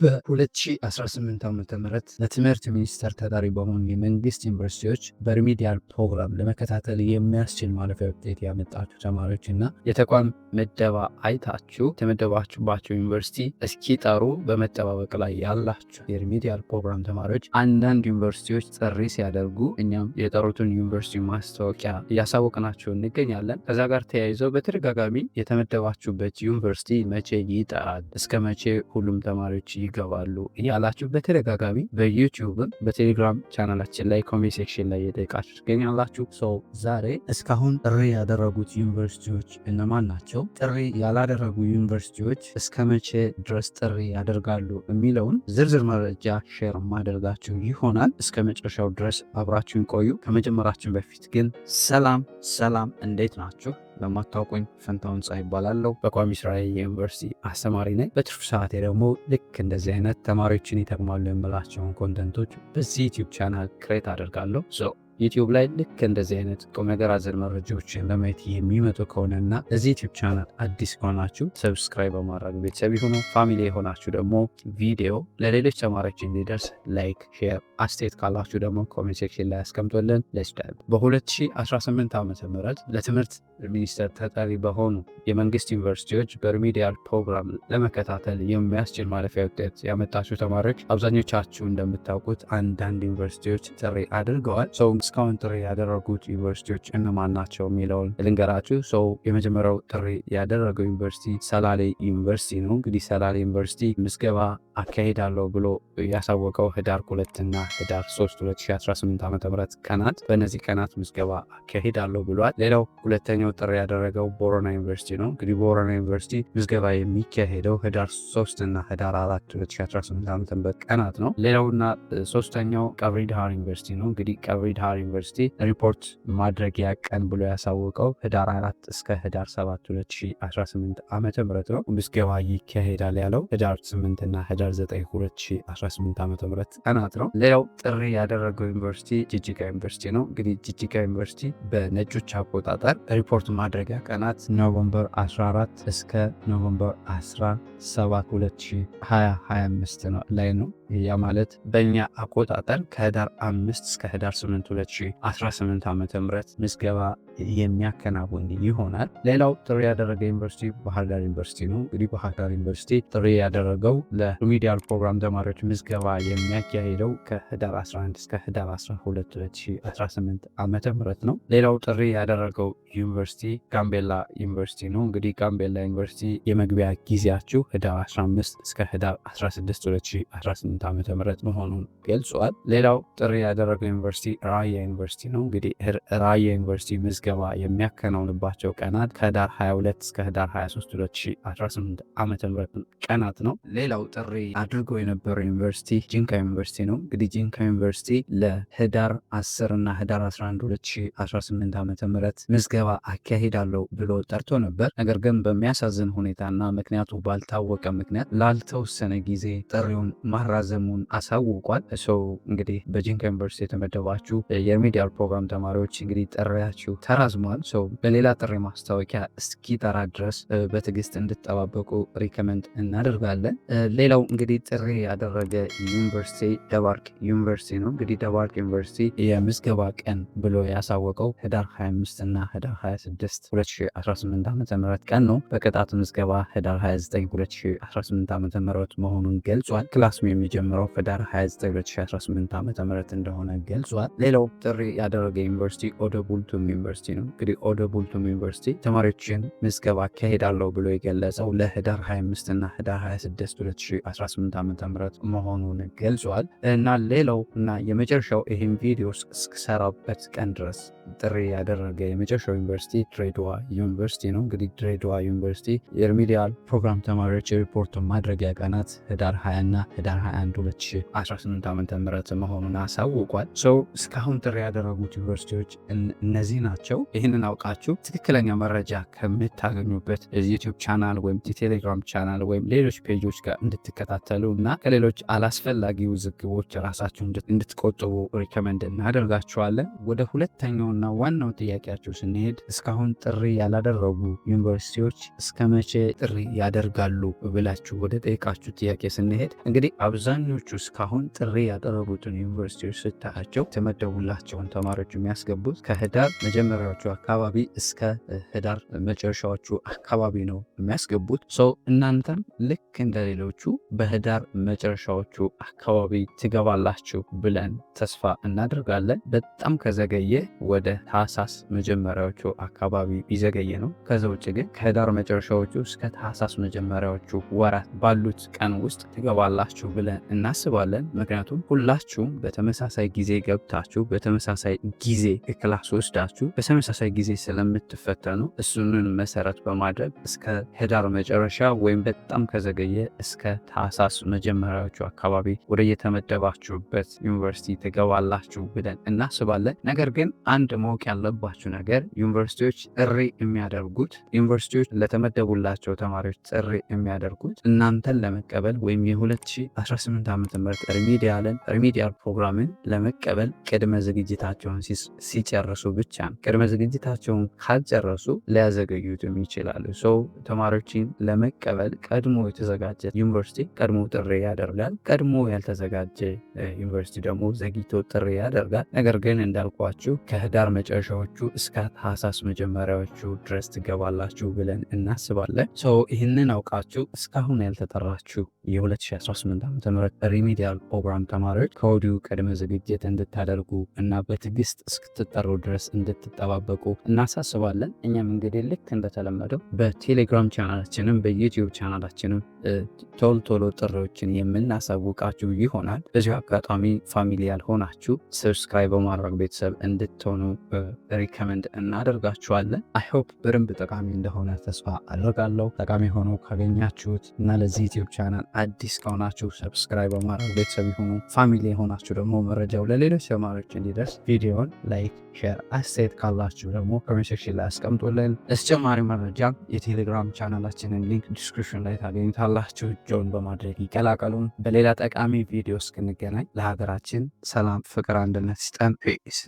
በ2018 ዓ.ም ለትምህርት ሚኒስቴር ተጠሪ በሆኑ የመንግስት ዩኒቨርሲቲዎች በሪሚዲያል ፕሮግራም ለመከታተል የሚያስችል ማለፊያ ውጤት ያመጣችሁ ተማሪዎች እና የተቋም ምደባ አይታችሁ የተመደባችሁባቸው ዩኒቨርሲቲ እስኪጠሩ በመጠባበቅ ላይ ያላችሁ የሪሚዲያል ፕሮግራም ተማሪዎች አንዳንድ ዩኒቨርሲቲዎች ጥሪ ሲያደርጉ እኛም የጠሩትን ዩኒቨርሲቲ ማስታወቂያ እያሳወቅናቸው እንገኛለን። ከዛ ጋር ተያይዘው በተደጋጋሚ የተመደባችሁበት ዩኒቨርሲቲ መቼ ይጠራል፣ እስከ መቼ ሁሉም ተማሪዎች ይገባሉ እያላችሁ በተደጋጋሚ በዩቲዩብም በቴሌግራም ቻናላችን ላይ ኮሜንት ሴክሽን ላይ የጠየቃችሁ ትገኛላችሁ። ዛሬ እስካሁን ጥሪ ያደረጉት ዩኒቨርሲቲዎች እነማን ናቸው፣ ጥሪ ያላደረጉ ዩኒቨርሲቲዎች እስከ መቼ ድረስ ጥሪ ያደርጋሉ የሚለውን ዝርዝር መረጃ ሼር ማደርጋችሁ ይሆናል። እስከ መጨረሻው ድረስ አብራችሁን ቆዩ። ከመጀመራችን በፊት ግን ሰላም እንዴት ናችሁ? ለማታውቁኝ ፈንታውን ፀሐይ ይባላለሁ። በቋሚ ስራዬ የዩኒቨርሲቲ አስተማሪ ነኝ። በትርፍ ሰዓቴ ደግሞ ልክ እንደዚህ አይነት ተማሪዎችን ይጠቅማሉ የምላቸውን ኮንተንቶች በዚህ ዩቲዩብ ቻናል ክሬት አደርጋለሁ። ዩቲዩብ ላይ ልክ እንደዚህ አይነት ቁም ነገር አዘል መረጃዎችን ለማየት የሚመጡ ከሆነና ለዚህ ዩቲዩብ ቻናል አዲስ ከሆናችሁ ሰብስክራይብ በማድረግ ቤተሰብ የሆኑ ፋሚሊ የሆናችሁ ደግሞ ቪዲዮ ለሌሎች ተማሪዎች እንዲደርስ ላይክ፣ ሼር፣ አስተያየት ካላችሁ ደግሞ ኮሜንት ሴክሽን ላይ ያስቀምጡልን። በ2018 ዓ.ም ለትምህርት ሚኒስቴር ተጠሪ በሆኑ የመንግስት ዩኒቨርሲቲዎች በሪሚዲያል ፕሮግራም ለመከታተል የሚያስችል ማለፊያ ውጤት ያመጣችሁ ተማሪዎች አብዛኞቻችሁ እንደምታውቁት አንዳንድ ዩኒቨርሲቲዎች ጥሪ አድርገዋል። እስካሁን ጥሪ ያደረጉት ዩኒቨርሲቲዎች እነማን ናቸው የሚለውን ልንገራችሁ። የመጀመሪያው ጥሪ ያደረገው ዩኒቨርሲቲ ሰላሌ ዩኒቨርሲቲ ነው። እንግዲህ ሰላሌ ዩኒቨርሲቲ ምዝገባ አካሄዳለሁ ብሎ ያሳወቀው ህዳር 2 እና ህዳር 3 2018 ዓ.ም ቀናት፣ በእነዚህ ቀናት ምዝገባ አካሄዳለሁ ብሏል። ሌላው ሁለተኛው ጥሪ ያደረገው ቦረና ዩኒቨርሲቲ ነው። እንግዲህ ቦረና ዩኒቨርሲቲ ምዝገባ የሚካሄደው ህዳር 3 እና ህዳር 4 2018 ዓ.ም ቀናት ነው። ሌላውና ሶስተኛው ቀብሪ ዳሃር ዩኒቨርሲቲ ነው። እንግዲህ ቀብሪ ዳሃር ዩኒቨርሲቲ ሪፖርት ማድረጊያ ቀን ብሎ ያሳወቀው ህዳር 4 እስከ ህዳር 7 2018 ዓ.ም ነው። ምዝገባ ይካሄዳል ያለው ህዳር 8 እና ህዳር 9 2018 ዓ.ም ቀናት ነው። ሌላው ጥሪ ያደረገው ዩኒቨርሲቲ ጅጅጋ ዩኒቨርሲቲ ነው። እንግዲህ ጅጅጋ ዩኒቨርሲቲ በነጮች አቆጣጠር ሪፖርት ማድረጊያ ቀናት ኖቨምበር 14 እስከ ኖቨምበር 17 2025 ላይ ነው። ያ ማለት በእኛ አቆጣጠር ከህዳር 5 እስከ ህዳር 8 2018 ዓ.ም ምዝገባ የሚያከናውን ይሆናል። ሌላው ጥሪ ያደረገ ዩኒቨርሲቲ ባህር ዳር ዩኒቨርሲቲ ነው። እንግዲህ ባህር ዳር ዩኒቨርሲቲ ጥሪ ያደረገው ለሪሚዲያል ፕሮግራም ተማሪዎች ምዝገባ የሚያካሄደው ከህዳር 11 እስከ ህዳር 12 2018 ዓ.ም ነው። ሌላው ጥሪ ያደረገው ዩኒቨርሲቲ ጋምቤላ ዩኒቨርሲቲ ነው። እንግዲህ ጋምቤላ ዩኒቨርሲቲ የመግቢያ ጊዜያችሁ ህዳር 15 እስከ ህዳር 16 2018 ዓ.ም መሆኑን ገልጿል። ሌላው ጥሪ ያደረገው ዩኒቨርሲቲ ራያ ዩኒቨርሲቲ ነው። እንግዲህ ራያ ዩኒቨርሲቲ ምዝገባ የሚያከናውንባቸው ቀናት ከህዳር 22 እስከ ህዳር 23 2018 ዓ.ም ቀናት ነው። ሌላው ጥሪ አድርጎ የነበረው ዩኒቨርሲቲ ጂንካ ዩኒቨርሲቲ ነው። እንግዲህ ጂንካ ዩኒቨርሲቲ ለህዳር 10 እና ህዳር 11 2018 ዓ.ም ምዝገባ አካሂዳለሁ ብሎ ጠርቶ ነበር። ነገር ግን በሚያሳዝን ሁኔታና ምክንያቱ ባልታወቀ ምክንያት ላልተወሰነ ጊዜ ጥሪውን ማራዘሙን አሳውቋል። እንግዲህ በጂንካ ዩኒቨርሲቲ የተመደባችሁ የሪሚዲያል ፕሮግራም ተማሪዎች እንግዲህ ጥሪያችሁ ተራዝሟል። በሌላ ጥሪ ማስታወቂያ እስኪጠራ ድረስ በትዕግስት እንድትጠባበቁ ሪከመንድ እናደርጋለን። ሌላው እንግዲህ ጥሪ ያደረገ ዩኒቨርሲቲ ደባርቅ ዩኒቨርሲቲ ነው። እንግዲህ ደባርቅ ዩኒቨርሲቲ የምዝገባ ቀን ብሎ ያሳወቀው ህዳር 25 እና ህዳር 26 2018 ዓ.ም ቀን ነው። በቅጣት ምዝገባ ህዳር 29 2018 ዓ.ም መሆኑን ገልጿል። ክላስም የሚጀምረው ህዳር 29 2018 ዓ.ም እንደሆነ ገልጿል። ሌላው ጥሪ ያደረገ ዩኒቨርሲቲ ኦዶ ቡልቱም ዩኒቨርሲቲ ነው። እንግዲህ ኦዶ ቡልቱም ዩኒቨርሲቲ ተማሪዎችን ምዝገባ አካሄዳለሁ ብሎ የገለጸው ለህዳር 25 እና ህዳር 26 2018 ዓ.ም መሆኑን ገልጿል። እና ሌላው እና የመጨረሻው ይህን ቪዲዮ እስክሰራበት ቀን ድረስ ጥሪ ያደረገ የመጨረሻው ዩኒቨርሲቲ ድሬዳዋ ዩኒቨርሲቲ ነው። እንግዲህ ድሬዳዋ ዩኒቨርሲቲ የሪሚዲያል ፕሮግራም ተማሪዎች የሪፖርት ማድረጊያ ቀናት ህዳር 20 እና ህዳር 21 2018 ዓ.ም መሆኑን አሳውቋል። እስካሁን ጥሪ ያደረጉት ዩኒቨርሲቲዎች እነዚህ ናቸው። ይህንን አውቃችሁ ትክክለኛ መረጃ ከምታገኙበት ዩቲዩብ ቻናል ወይም ቴሌግራም ቻናል ወይም ሌሎች ፔጆች ጋር እንድትከታተሉ እና ከሌሎች አላስፈላጊ ውዝግቦች ራሳችሁ እንድትቆጥቡ ሪከመንድ እናደርጋችኋለን። ወደ ሁለተኛውና መጨረሻውና ዋናው ጥያቄያችሁ ስንሄድ እስካሁን ጥሪ ያላደረጉ ዩኒቨርሲቲዎች እስከ መቼ ጥሪ ያደርጋሉ ብላችሁ ወደ ጠይቃችሁ ጥያቄ ስንሄድ እንግዲህ አብዛኞቹ እስካሁን ጥሪ ያደረጉትን ዩኒቨርሲቲዎች ስታያቸው የተመደቡላቸውን ተማሪዎች የሚያስገቡት ከህዳር መጀመሪያዎቹ አካባቢ እስከ ህዳር መጨረሻዎቹ አካባቢ ነው የሚያስገቡት። ሰው እናንተም ልክ እንደሌሎቹ በህዳር መጨረሻዎቹ አካባቢ ትገባላችሁ ብለን ተስፋ እናደርጋለን። በጣም ከዘገየ ወደ ታህሳስ መጀመሪያዎቹ አካባቢ ቢዘገየ ነው። ከዛ ውጭ ግን ከህዳር መጨረሻዎቹ እስከ ታህሳስ መጀመሪያዎቹ ወራት ባሉት ቀን ውስጥ ትገባላችሁ ብለን እናስባለን። ምክንያቱም ሁላችሁም በተመሳሳይ ጊዜ ገብታችሁ በተመሳሳይ ጊዜ ክላስ ወስዳችሁ በተመሳሳይ ጊዜ ስለምትፈተኑ እሱንን መሰረት በማድረግ እስከ ህዳር መጨረሻ ወይም በጣም ከዘገየ እስከ ታህሳስ መጀመሪያዎቹ አካባቢ ወደ የተመደባችሁበት ዩኒቨርሲቲ ትገባላችሁ ብለን እናስባለን። ነገር ግን አንድ ማወቅ ያለባችሁ ነገር ዩኒቨርሲቲዎች ጥሪ የሚያደርጉት ዩኒቨርሲቲዎች ለተመደቡላቸው ተማሪዎች ጥሪ የሚያደርጉት እናንተን ለመቀበል ወይም የ2018 ዓ.ም ሪሚዲያል ፕሮግራምን ለመቀበል ቅድመ ዝግጅታቸውን ሲጨርሱ ብቻ ነው። ቅድመ ዝግጅታቸውን ካልጨረሱ ሊያዘገዩትም ይችላሉ። ሰው ተማሪዎችን ለመቀበል ቀድሞ የተዘጋጀ ዩኒቨርሲቲ ቀድሞ ጥሪ ያደርጋል። ቀድሞ ያልተዘጋጀ ዩኒቨርሲቲ ደግሞ ዘግይቶ ጥሪ ያደርጋል። ነገር ግን እንዳልኳችሁ ከህዳር መጨረሻዎቹ እስከ ታህሳስ መጀመሪያዎቹ ድረስ ትገባላችሁ ብለን እናስባለን። ይህንን አውቃችሁ እስካሁን ያልተጠራችሁ የ2018 ዓ.ም ሪሚዲያል ፕሮግራም ተማሪዎች ከወዲሁ ቅድመ ዝግጅት እንድታደርጉ እና በትዕግስት እስክትጠሩ ድረስ እንድትጠባበቁ እናሳስባለን። እኛም እንግዲህ ልክ እንደተለመደው በቴሌግራም ቻናላችንም በዩቲዩብ ቻናላችንም ቶሎ ጥሪዎችን የምናሳውቃችሁ ይሆናል። በዚሁ አጋጣሚ ፋሚሊ ያልሆናችሁ ሰብስክራይብ በማድረግ ቤተሰብ እንድትሆኑ ሪከመንድ እናደርጋችኋለን። አይሆፕ በደንብ ጠቃሚ እንደሆነ ተስፋ አደርጋለሁ። ጠቃሚ ሆኖ ካገኛችሁት እና ለዚህ ዩቲዩብ ቻናል አዲስ ከሆናችሁ ሰብስክራይብ በማድረግ ቤተሰብ የሆኑ ፋሚሊ የሆናችሁ ደግሞ መረጃው ለሌሎች ተማሪዎች እንዲደርስ ቪዲዮን ላይክ፣ ሼር፣ አስተያየት ካላችሁ ደግሞ ኮሜንት ሴክሽን ላይ አስቀምጡልን። ለተጨማሪ መረጃ የቴሌግራም ቻናላችንን ሊንክ ዲስክሪፕሽን ላይ ታገኙታላችሁ። ጆን በማድረግ ይቀላቀሉን። በሌላ ጠቃሚ ቪዲዮ እስክንገናኝ ለሀገራችን ሰላም፣ ፍቅር፣ አንድነት ይስጠን። ፒስ